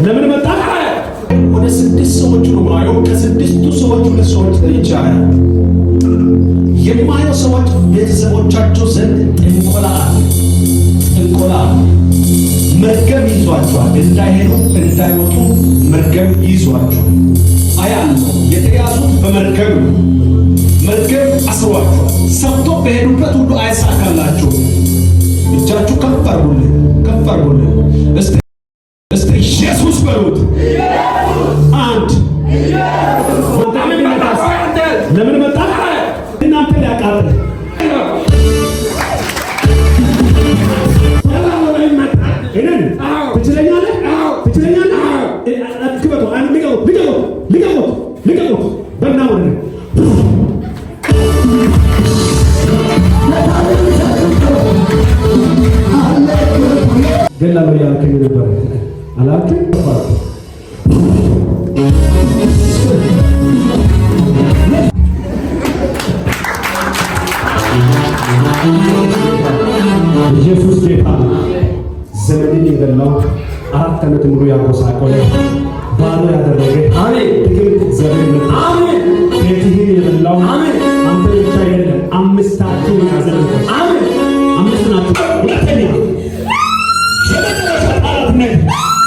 ለምን መጣ? ወደ 6 ሰዎች ነው ማየው። ከ6ቱ ሰዎች 2 ሰዎች ተይቻለ። የማየው ሰዎች ቤተሰቦቻቸው ዘንድ ጥንቆላ መርገም ይዟቸዋል። እንዳይሄዱ እንዳይወጡ መርገም ይዟቸዋል። አያለው የተያዙት በመርገም ነው። መርገም አስሯቸዋል። ሰብቶ በሄዱበት ሁሉ አይሳካላቸው። እጃችሁ ከፍ አድርጉልኝ። እስቲ ኢየሱስ በሉት። አንድ ለምን መጣ? እናንተ ሊያቃጥል ገላሎ ያልከኝ ነበር አላልከኝ? ኢየሱስ ጌታ ዘመንን የበላው 4 ዓመት ሙሉ ያጎሳቆለ ባዶ ያደረገ ጥቅምት ዘመን መጣ። ቤትህን የበላው አንተ ብቻ አይደለም፣ 5ታችሁ ያዘረፈ 5 ናችሁ። ሁለተኛ የመጨረሻ ቃላት